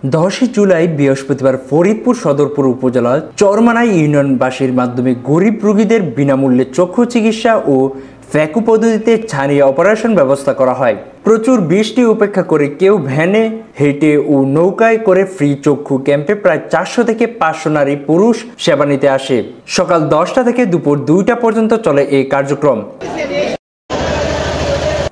10 জুলাই বৃহস্পতিবার ফরিদপুর সদরপুর উপজেলার চরমানাই ইউনিয়নবাসীর মাধ্যমে গরিব রোগীদের বিনামূল্যে চক্ষু চিকিৎসা ও ফ্যাকু পদ্ধতিতে ছানি অপারেশন ব্যবস্থা করা হয়। প্রচুর বৃষ্টি উপেক্ষা করে কেউ ভ্যানে, হেঁটে ও নৌকায় করে ফ্রি চক্ষু ক্যাম্পে প্রায় 400 থেকে 500 নারী পুরুষ সেবা নিতে আসে। সকাল 10টা থেকে দুপুর 2টা পর্যন্ত চলে এই কার্যক্রম।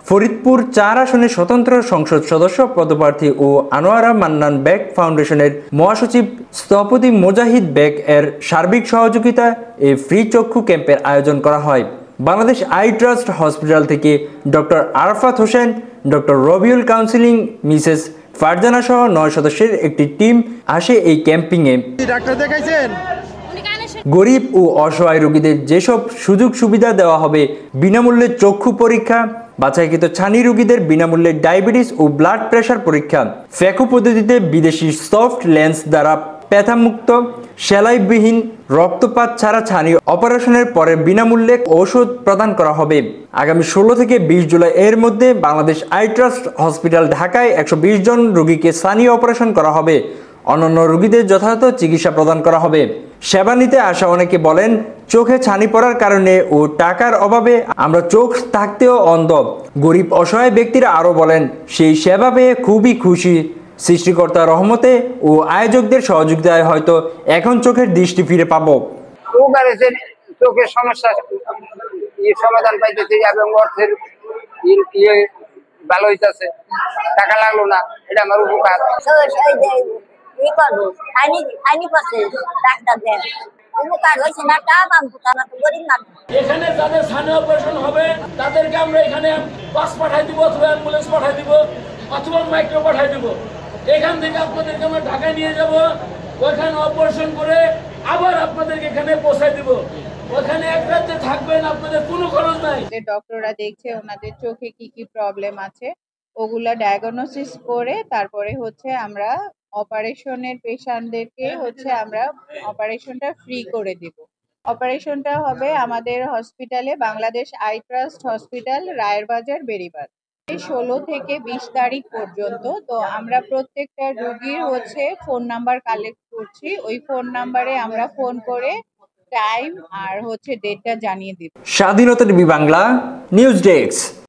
ফরিদপুর 4 আসনের স্বতন্ত্র সংসদ সদস্য পদপ্রার্থী ও আনোয়ারা মান্নান বেগ ফাউন্ডেশনের মহাসচিব স্থপতি মুজাহিদ বেগ এর সার্বিক সহযোগিতায় এই ফ্রি চক্ষু ক্যাম্পের আয়োজন করা হয়। বাংলাদেশ আই ট্রাস্ট হসপিটাল থেকে doctor Arafat Hossain, doctor Rabiul counselling, Mrs Farzana সহ 9 সদস্যের একটি টিম আসে এই ক্যাম্পিংয়ে। ডাক্তার দেখাইছেন? গরিব ও অসহায় রোগীদের যেসব সুযোগ সুবিধা দেওয়া হবে, বিনামূল্যে চক্ষু পরীক্ষা, বাছাইকৃত ছানি রোগীদের বিনামূল্যে ডায়াবেটিস ও ব্লাড প্রেশার পরীক্ষা, ফ্যাকু পদ্ধতিতে বিদেশি সফট লেন্স দ্বারা ব্যথামুক্ত, সেলাইবিহীন, রক্তপাত ছাড়া ছানি অপারেশনের পরে বিনামূল্যে ঔষধ প্রদান করা হবে। আগামী 16 থেকে 20 জুলাই এর মধ্যে বাংলাদেশ আই ট্রাস্ট হসপিটাল ঢাকায় 120 জন রোগীকে ছানি অপারেশন করা হবে। অন্যান্য রোগীদের যথাযথ চিকিৎসা প্রদান করা হবে। সেবা নিতে আসা অনেকে বলেন, চোখে ছানি পড়ার কারণে ও টাকার অভাবে আমরা চোখ থাকতেও অন্ধ। গরিব অসহায় ব্যক্তিরা আরও বলেন, সেই সেবা পেয়ে খুবই খুশি। সৃষ্টিকর্তার রহমতে ও আয়োজকদের সহযোগিতায় হয়তো এখন চোখের দৃষ্টি ফিরে পাবো। চোখের সমস্যা সমাধান পাইতেছে এবং অর্থের ভালো হইতেছে, টাকা লাগলো না, এটা আমার উপকার। এখানে যাদের ছানি অপারেশন হবে তাদেরকে আমরা এখানে বাস পাঠাই দিব, অথবা অ্যাম্বুলেন্স পাঠাই দিব, অথবা মাইক্রো পাঠাই দিব। এখান থেকে আপনাদেরকে আমরা ঢাকায় নিয়ে যাব, ওইখানে অপারেশন করে আবার আপনাদেরকে এখানে পৌঁছাই দিব। ওখানে এক রাতে থাকবেন, আপনাদের কোনো খরচ নাই। ডক্টররা দেখছে ওনাদের চোখে কি কি প্রবলেম আছে, ওগুলা ডায়াগনোসিস করে তারপরে আমরা অপারেশনের পেশেন্টদেরকে আমরা অপারেশনটা ফ্রি করে দিব। অপারেশনটা হবে আমাদের হসপিটালে, Bangladesh I trust hospital, Rayerbazar, বেড়িবাঁধ। 16 থেকে 20 তারিখ পর্যন্ত। তো আমরা প্রত্যেকটা রোগীর ফোন নাম্বার কালেক্ট করছি। ওই ফোন নাম্বারে আমরা ফোন করে টাইম আর ডেটটা জানিয়ে দিব। স্বাধীনতা টিভি বাংলা নিউজ ডেস্ক।